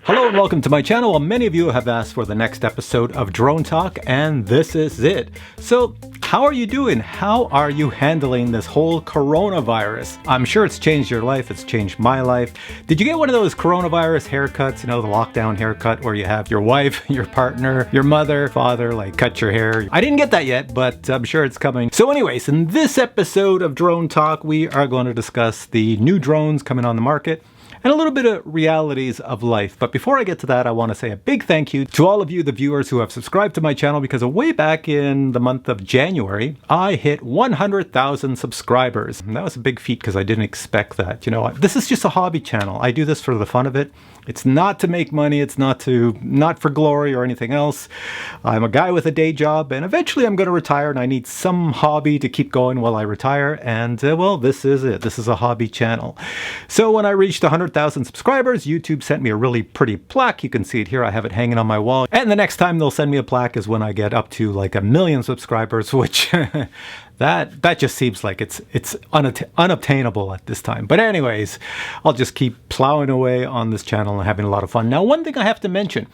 Hello and welcome to my channel. Well, many of you have asked for the next episode of Drone Talk, and this is it. So, how are you doing? How are you handling this whole coronavirus? I'm sure it's changed your life. It's changed my life. Did you get one of those coronavirus haircuts, you know, the lockdown haircut where you have your wife, your partner, your mother, father, like cut your hair? I didn't get that yet, but I'm sure it's coming. So anyways, in this episode of Drone Talk, we are going to discuss the new drones coming on the market and a little bit of realities of life. But before I get to that, I want to say a big thank you to all of you, the viewers who have subscribed to my channel, because way back in the month of January, I hit 100,000 subscribers. And that was a big feat because I didn't expect that. You know, this is just a hobby channel. I do this for the fun of it. It's not to make money. It's not for glory or anything else. I'm a guy with a day job, and eventually I'm going to retire, and I need some hobby to keep going while I retire. And well, this is it. This is a hobby channel. So when I reached 100,000 subscribers, YouTube sent me a really pretty plaque. You can see it here. I have it hanging on my wall. And the next time they'll send me a plaque is when I get up to like 1 million subscribers, which that just seems like it's unobtainable at this time. But anyways, I'll just keep plowing away on this channel and having a lot of fun. Now, one thing I have to mention,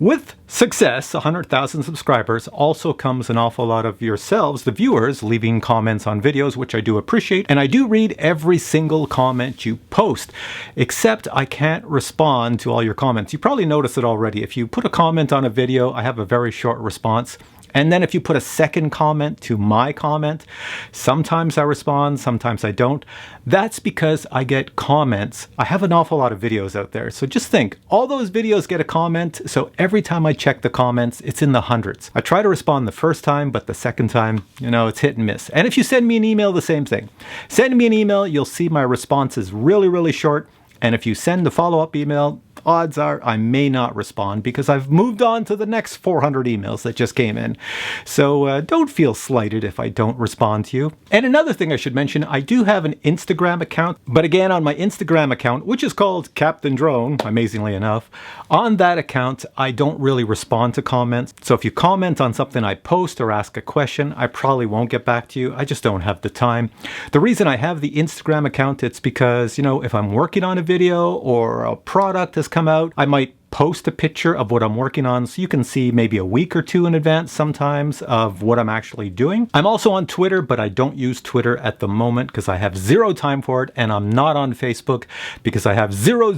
with success, 100,000 subscribers, also comes an awful lot of yourselves, the viewers, leaving comments on videos, which I do appreciate. And I do read every single comment you post, except I can't respond to all your comments. You probably noticed it already. If you put a comment on a video, I have a very short response. And then if you put a second comment to my comment, sometimes I respond, sometimes I don't. That's because I get comments. I have an awful lot of videos out there. So just think, all those videos get a comment. So every time I check the comments, it's in the hundreds. I try to respond the first time, but the second time, you know, it's hit and miss. And if you send me an email, the same thing. Send me an email, you'll see my response is really, really short. And if you send the follow-up email, odds are I may not respond because I've moved on to the next 400 emails that just came in. So don't feel slighted if I don't respond to you. And another thing I should mention, I do have an Instagram account, but again, on my Instagram account, which is called Captain Drone, amazingly enough, on that account, I don't really respond to comments. So if you comment on something I post or ask a question, I probably won't get back to you. I just don't have the time. The reason I have the Instagram account, it's because, you know, if I'm working on a video or a product has come out, I might post a picture of what I'm working on so you can see maybe a week or two in advance sometimes of what I'm actually doing. I'm also on Twitter, but I don't use Twitter at the moment because I have zero time for it, and I'm not on Facebook because I have zero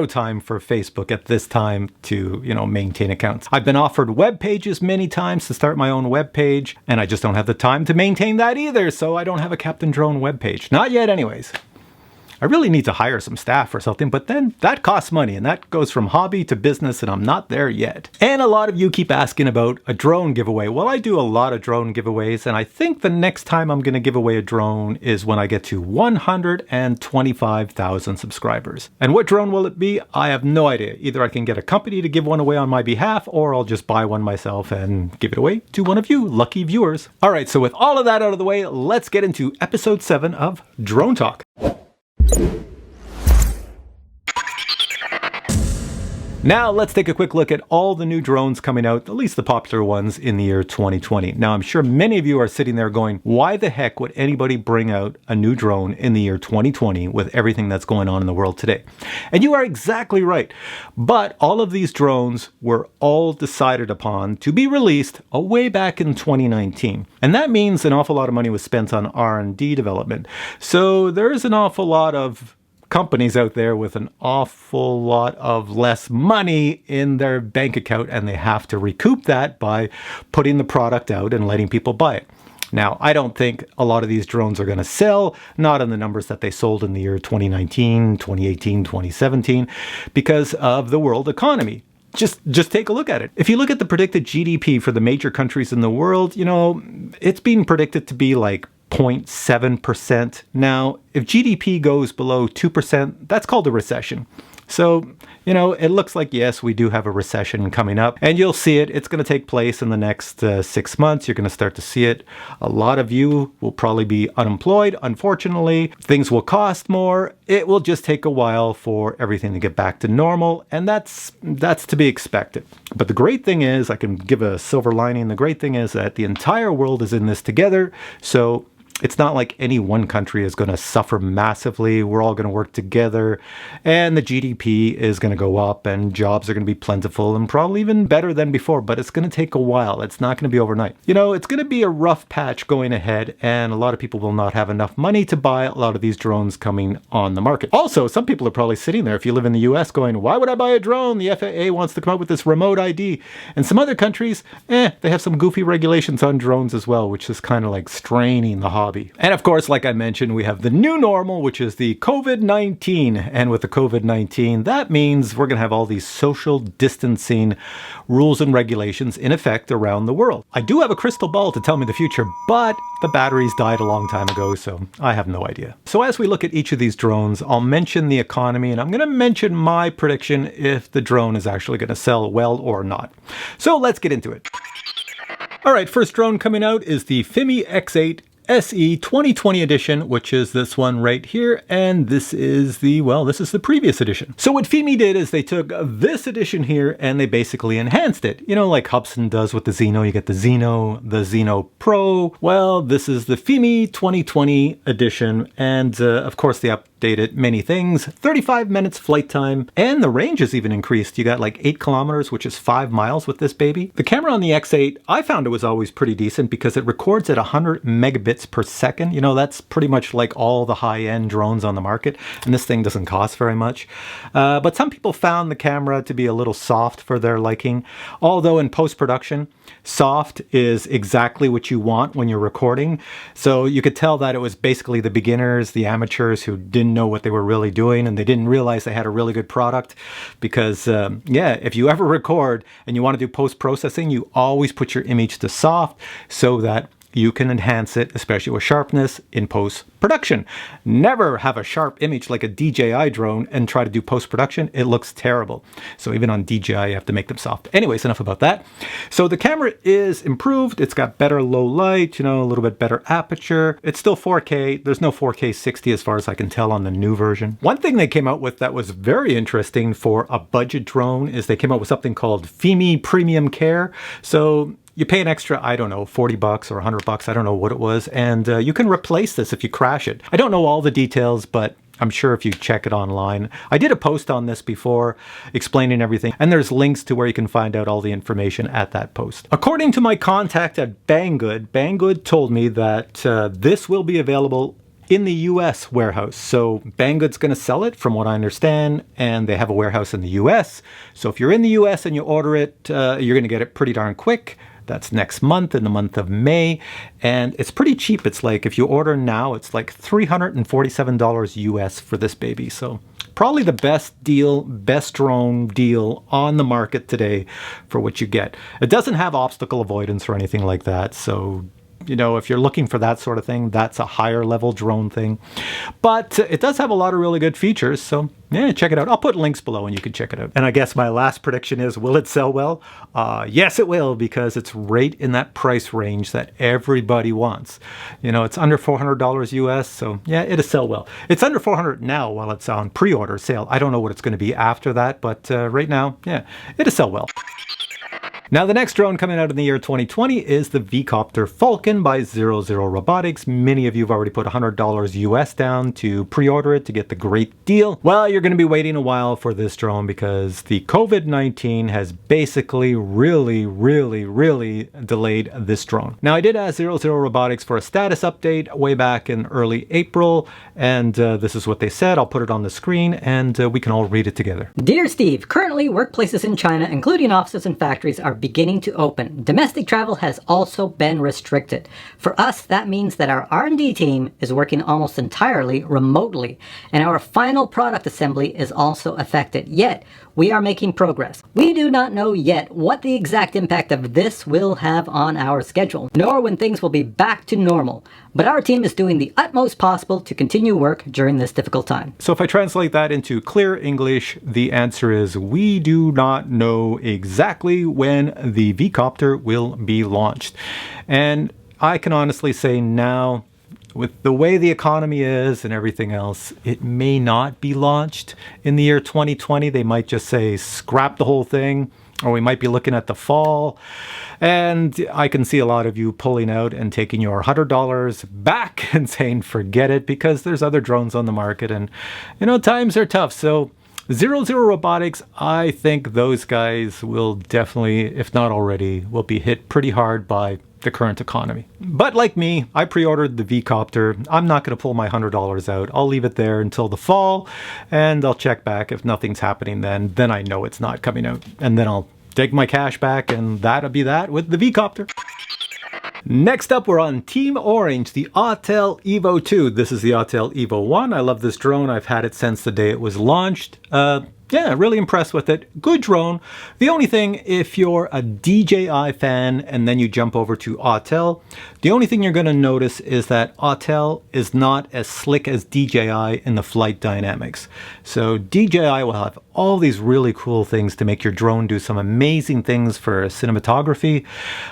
time for Facebook at this time to, you know, maintain accounts. I've been offered web pages many times to start my own web page, and I just don't have the time to maintain that either, so I don't have a Captain Drone web page. Not yet anyways. I really need to hire some staff or something, but then that costs money, and that goes from hobby to business, and I'm not there yet. And a lot of you keep asking about a drone giveaway. Well, I do a lot of drone giveaways, and I think the next time I'm going to give away a drone is when I get to 125,000 subscribers. And what drone will it be? I have no idea. Either I can get a company to give one away on my behalf, or I'll just buy one myself and give it away to one of you lucky viewers. All right, so with all of that out of the way, let's get into episode 7 of Drone Talk. Now let's take a quick look at all the new drones coming out, at least the popular ones in the year 2020. Now I'm sure many of you are sitting there going, why the heck would anybody bring out a new drone in the year 2020 with everything that's going on in the world today? And you are exactly right. But all of these drones were all decided upon to be released way back in 2019. And that means an awful lot of money was spent on R&D development. So there's an awful lot of companies out there with an awful lot of less money in their bank account, and they have to recoup that by putting the product out and letting people buy it. Now, I don't think a lot of these drones are going to sell, not in the numbers that they sold in the year 2019, 2018, 2017, because of the world economy. Just take a look at it. If you look at the predicted GDP for the major countries in the world, you know, it's being predicted to be like 0.7%. Now, if GDP goes below 2%, that's called a recession. So, you know, it looks like, yes, we do have a recession coming up, and you'll see it. It's going to take place in the next 6 months. You're going to start to see it. A lot of you will probably be unemployed. Unfortunately, things will cost more. It will just take a while for everything to get back to normal, and that's to be expected. But the great thing is, I can give a silver lining. The great thing is that the entire world is in this together. So it's not like any one country is going to suffer massively. We're all going to work together, and the GDP is going to go up, and jobs are going to be plentiful and probably even better than before, but it's going to take a while. It's not going to be overnight. You know, it's going to be a rough patch going ahead, and a lot of people will not have enough money to buy a lot of these drones coming on the market. Also, some people are probably sitting there, if you live in the US, going, why would I buy a drone? The FAA wants to come up with this remote ID. And some other countries, they have some goofy regulations on drones as well, which is kind of like straining the hobby. And of course, like I mentioned, we have the new normal, which is the COVID-19. And with the COVID-19, that means we're going to have all these social distancing rules and regulations in effect around the world. I do have a crystal ball to tell me the future, but the batteries died a long time ago, so I have no idea. So as we look at each of these drones, I'll mention the economy, and I'm going to mention my prediction if the drone is actually going to sell well or not. So let's get into it. All right, first drone coming out is the Fimi X8 SE 2020 edition, which is this one right here, and this is the, well, this is the previous edition. So what Fimi did is they took this edition here and they basically enhanced it. You know, like Hubsan does with the Xeno, you get the Xeno Pro. Well, this is the Fimi 2020 edition, and of course they updated many things. 35 minutes flight time, and the range is even increased. You got like 8 kilometers, which is 5 miles with this baby. The camera on the X8, I found it was always pretty decent because it records at 100 megabits per second. You know, that's pretty much like all the high-end drones on the market, and this thing doesn't cost very much. But some people found the camera to be a little soft for their liking, although in post-production, soft is exactly what you want when you're recording. So you could tell that it was basically the beginners, the amateurs who didn't know what they were really doing, and they didn't realize they had a really good product. Because yeah, if you ever record and you want to do post-processing, you always put your image to soft so that you can enhance it, especially with sharpness, in post-production. Never have a sharp image like a DJI drone and try to do post-production. It looks terrible. So even on DJI, you have to make them soft. Anyways, enough about that. So the camera is improved. It's got better low light, you know, a little bit better aperture. It's still 4K. There's no 4K 60 as far as I can tell on the new version. One thing they came out with that was very interesting for a budget drone is they came out with something called Fimi Premium Care. So you pay an extra, I don't know, 40 bucks or 100 bucks, I don't know what it was, and you can replace this if you crash it. I don't know all the details, but I'm sure if you check it online. I did a post on this before explaining everything, and there's links to where you can find out all the information at that post. According to my contact at Banggood told me that this will be available in the US warehouse. So Banggood's going to sell it from what I understand, and they have a warehouse in the US. So if you're in the US and you order it, you're going to get it pretty darn quick. That's next month, in the month of May, and it's pretty cheap. It's like, if you order now, it's like $347 US for this baby. So probably the best deal, best drone deal on the market today for what you get. It doesn't have obstacle avoidance or anything like that, so you know, if you're looking for that sort of thing, that's a higher level drone thing. But it does have a lot of really good features, so yeah, check it out. I'll put links below and you can check it out. And I guess my last prediction is, will it sell well? Yes, it will, because it's right in that price range that everybody wants. You know, it's under $400 US, so yeah, it'll sell well. It's under $400 now while it's on pre-order sale. I don't know what it's going to be after that, but right now, yeah, it'll sell well. Now, the next drone coming out in the year 2020 is the V-Coptr Falcon by 00 Robotics. Many of you have already put $100 US down to pre-order it to get the great deal. Well, you're going to be waiting a while for this drone because the COVID-19 has basically really delayed this drone. Now, I did ask 00 Robotics for a status update way back in early April, and this is what they said. I'll put it on the screen and we can all read it together. Dear Steve, currently workplaces in China, including offices and factories, are beginning to open. Domestic travel has also been restricted. For us, that means that our R&D team is working almost entirely remotely, and our final product assembly is also affected. Yet, we are making progress. We do not know yet what the exact impact of this will have on our schedule, nor when things will be back to normal. But our team is doing the utmost possible to continue work during this difficult time. So if I translate that into clear English, the answer is we do not know exactly when the V-Coptr will be launched. And I can honestly say now, with the way the economy is and everything else, it may not be launched in the year 2020. They might just say scrap the whole thing or we might be looking at the fall. And I can see a lot of you pulling out and taking your $100 back and saying, forget it, because there's other drones on the market and, times are tough. So 00 Robotics, I think those guys will definitely, if not already, will be hit pretty hard by the current economy. But like me, I pre-ordered the V-Coptr. I'm not going to pull my $100 out. I'll leave it there until the fall, and I'll check back. If nothing's happening then I know it's not coming out. And then I'll take my cash back, and that'll be that with the V-Coptr. Next up, we're on Team Orange, the Autel EVO II. This is the Autel EVO I. I love this drone. I've had it since the day it was launched. Yeah, really impressed with it. Good drone. The only thing, if you're a DJI fan and then you jump over to Autel, the only thing you're going to notice is that Autel is not as slick as DJI in the flight dynamics. So DJI will have all these really cool things to make your drone do some amazing things for cinematography.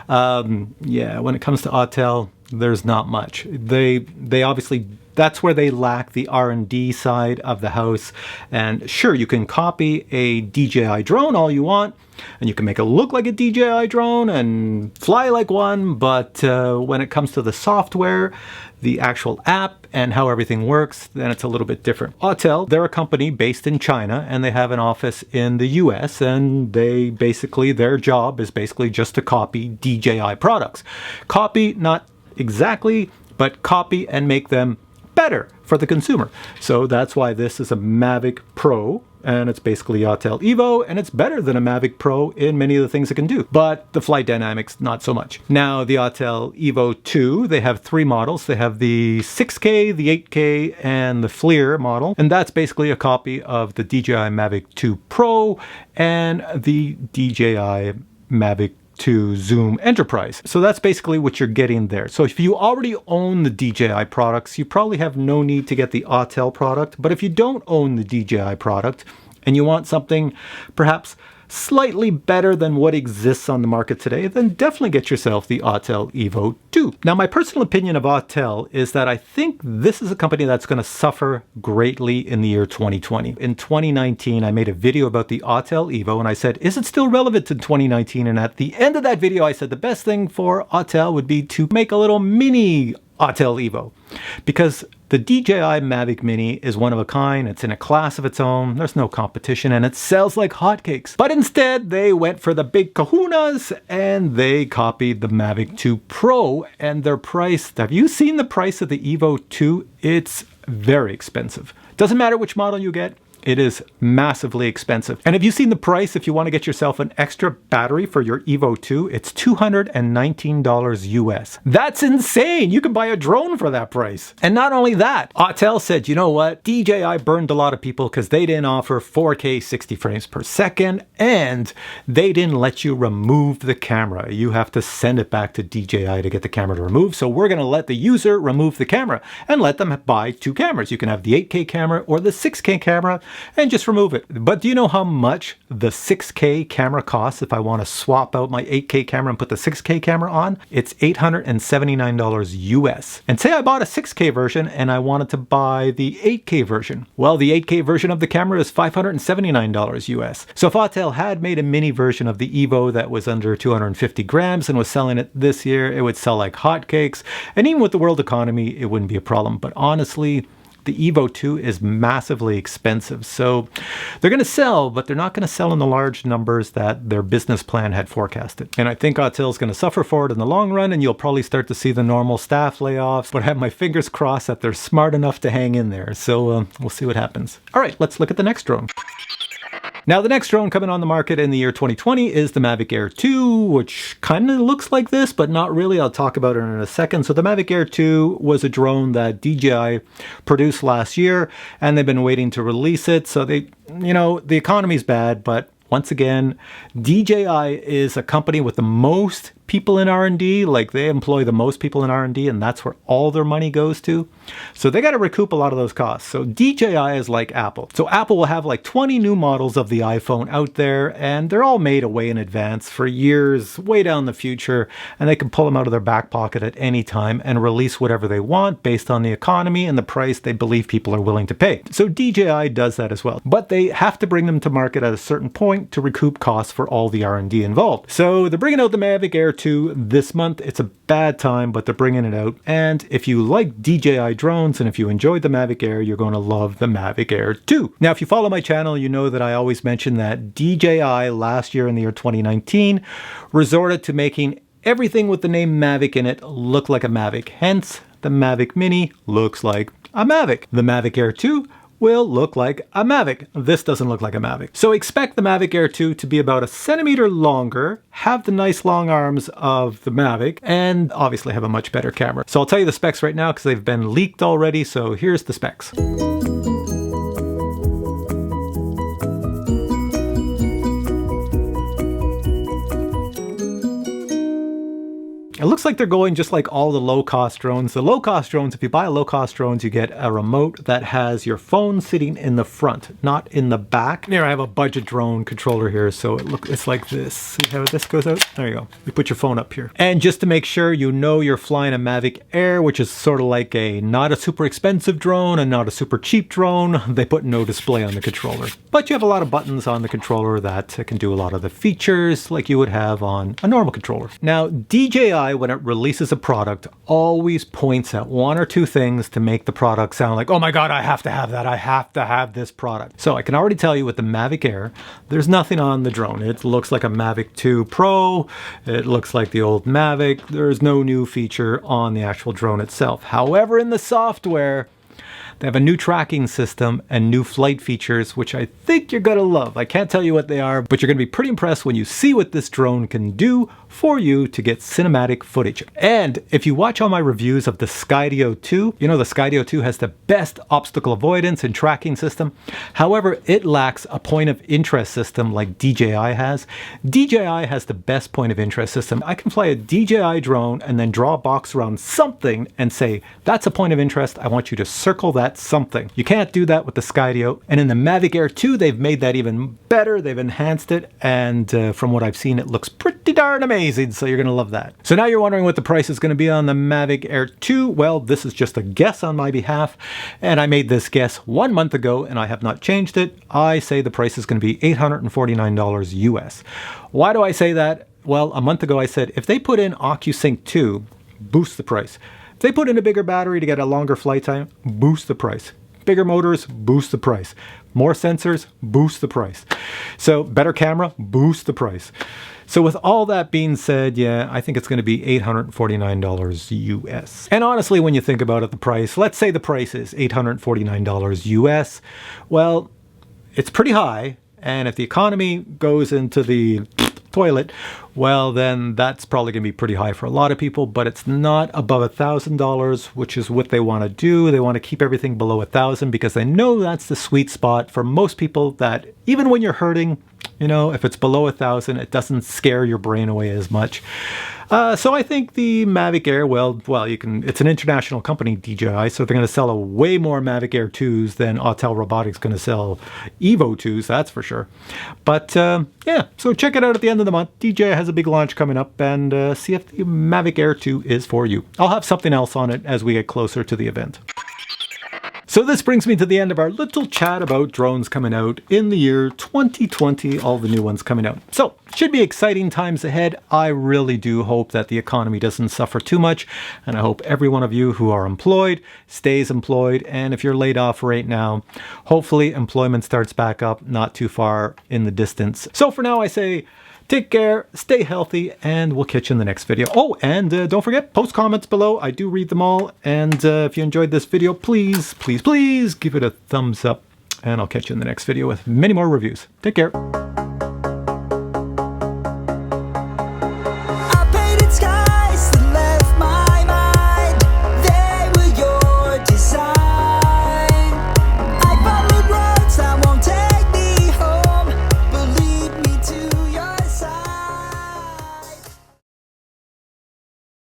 Yeah, when it comes to Autel, there's not much. They obviously, that's where they lack the R&D side of the house. And sure, you can copy a DJI drone all you want, and you can make it look like a DJI drone and fly like one, but when it comes to the software, the actual app, and how everything works, then it's a little bit different. Autel, they're a company based in China, and they have an office in the US, and their job is basically just to copy DJI products. Copy, not exactly, but copy and make them better for the consumer. So that's why this is a Mavic Pro, and it's basically Autel EVO, and it's better than a Mavic Pro in many of the things it can do. But the flight dynamics, not so much. Now, the Autel EVO II, they have three models. They have the 6K, the 8K, and the FLIR model. And that's basically a copy of the DJI Mavic 2 Pro and the DJI Mavic 2 Zoom Enterprise. So that's basically what you're getting there. So if you already own the DJI products, you probably have no need to get the Autel product. But if you don't own the DJI product and you want something perhaps slightly better than what exists on the market today, then definitely get yourself the Autel EVO II. Now, my personal opinion of Autel is that I think this is a company that's going to suffer greatly in the year 2020. In 2019, I made a video about the Autel EVO, and I said, is it still relevant in 2019? And at the end of that video, I said the best thing for Autel would be to make a little mini Autel EVO, because the DJI Mavic Mini is one of a kind. It's in a class of its own. There's no competition, and it sells like hotcakes. But instead, they went for the big kahunas, and they copied the Mavic 2 Pro, and their price. Have you seen the price of the EVO 2? It's very expensive. Doesn't matter which model you get. It is massively expensive. And have you seen the price if you want to get yourself an extra battery for your EVO 2? It's $219 US. That's insane! You can buy a drone for that price. And not only that, Autel said, you know what? DJI burned a lot of people because they didn't offer 4K 60 frames per second, and they didn't let you remove the camera. You have to send it back to DJI to get the camera to remove. So we're going to let the user remove the camera and let them buy two cameras. You can have the 8K camera or the 6K camera, and just remove it. But do you know how much the 6K camera costs if I want to swap out my 8K camera and put the 6K camera on? It's $879 US. And say I bought a 6K version and I wanted to buy the 8K version. Well, the 8K version of the camera is $579 US. So if Autel had made a mini version of the EVO that was under 250 grams and was selling it this year, it would sell like hotcakes. And even with the world economy, it wouldn't be a problem. But honestly, the EVO II is massively expensive. So they're going to sell, but they're not going to sell in the large numbers that their business plan had forecasted. And I think Autel is going to suffer for it in the long run, and you'll probably start to see the normal staff layoffs, but I have my fingers crossed that they're smart enough to hang in there. So we'll see what happens. All right, let's look at the next drone. Now, the next drone coming on the market in the year 2020 is the Mavic Air II, which kind of looks like this, but not really. I'll talk about it in a second. So the Mavic Air II was a drone that DJI produced last year, and they've been waiting to release it. So the economy's bad, but once again, DJI is a company with the most people in R&D, like they employ the most people in R&D, and that's where all their money goes to. So they got to recoup a lot of those costs. So DJI is like Apple. So Apple will have like 20 new models of the iPhone out there, and they're all made way in advance for years, way down the future, and they can pull them out of their back pocket at any time and release whatever they want based on the economy and the price they believe people are willing to pay. So DJI does that as well. But they have to bring them to market at a certain point to recoup costs for all the R&D involved. So they're bringing out the Mavic Air II this month. It's a bad time, but they're bringing it out. And if you like DJI drones and if you enjoyed the Mavic Air, you're going to love the Mavic Air II. Now, if you follow my channel, you know that I always mention that DJI last year in the year 2019 resorted to making everything with the name Mavic in it look like a Mavic. Hence, the Mavic Mini looks like a Mavic. The Mavic Air II will look like a Mavic. This doesn't look like a Mavic. So expect the Mavic Air II to be about 1 centimeter longer, have the nice long arms of the Mavic, and obviously have a much better camera. So I'll tell you the specs right now because they've been leaked already. So here's the specs. It looks like they're going just like all the low-cost drones. The low-cost drones, if you buy a low-cost drones, you get a remote that has your phone sitting in the front, not in the back. Here, I have a budget drone controller here, so it's like this. See how this goes out? There you go. You put your phone up here. And just to make sure you know you're flying a Mavic Air, which is sort of like a not a super expensive drone and not a super cheap drone, they put no display on the controller. But you have a lot of buttons on the controller that can do a lot of the features like you would have on a normal controller. Now, DJI, when it releases a product, always points at 1 or 2 things to make the product sound like, oh my God, I have to have that. I have to have this product. So I can already tell you with the Mavic Air, there's nothing on the drone. It looks like a Mavic 2 Pro. It looks like the old Mavic. There's no new feature on the actual drone itself. However, in the software, they have a new tracking system and new flight features, which I think you're going to love. I can't tell you what they are, but you're going to be pretty impressed when you see what this drone can do for you to get cinematic footage. And if you watch all my reviews of the Skydio 2, you know the Skydio 2 has the best obstacle avoidance and tracking system. However, it lacks a point of interest system like DJI has. DJI has the best point of interest system. I can fly a DJI drone and then draw a box around something and say, that's a point of interest. I want you to circle that something. You can't do that with the Skydio. And in the Mavic Air 2, they've made that even better. They've enhanced it. And from what I've seen, it looks pretty darn amazing. So you're going to love that. So now you're wondering what the price is going to be on the Mavic Air 2. Well, this is just a guess on my behalf. And I made this guess 1 month ago and I have not changed it. I say the price is going to be $849 US. Why do I say that? Well, a month ago I said if they put in OcuSync 2, boost the price. If they put in a bigger battery to get a longer flight time, boost the price. Bigger motors, boost the price. More sensors, boost the price. So better camera, boost the price. So with all that being said, yeah, I think it's going to be $849 US. And honestly, when you think about it, the price, let's say the price is $849 US. Well, it's pretty high. And if the economy goes into the toilet, well, then that's probably going to be pretty high for a lot of people, but it's not above $1,000, which is what they want to do. They want to keep everything below 1,000 because they know that's the sweet spot for most people, that even when you're hurting, you know, if it's below 1,000, it doesn't scare your brain away as much. So I think the Mavic Air, well, it's an international company, DJI, so they're going to sell a way more Mavic Air 2s than Autel Robotics going to sell EVO 2s, that's for sure. But yeah, so check it out at the end of the month. DJI has a big launch coming up, and see if the Mavic Air 2 is for you. I'll have something else on it as we get closer to the event. So this brings me to the end of our little chat about drones coming out in the year 2020, all the new ones coming out. So, should be exciting times ahead. I really do hope that the economy doesn't suffer too much, and I hope every one of you who are employed stays employed, and if you're laid off right now, hopefully employment starts back up not too far in the distance. So for now I say, take care, stay healthy, and we'll catch you in the next video. Oh, and don't forget, post comments below. I do read them all. And if you enjoyed this video, please, please, please give it a thumbs up. And I'll catch you in the next video with many more reviews. Take care.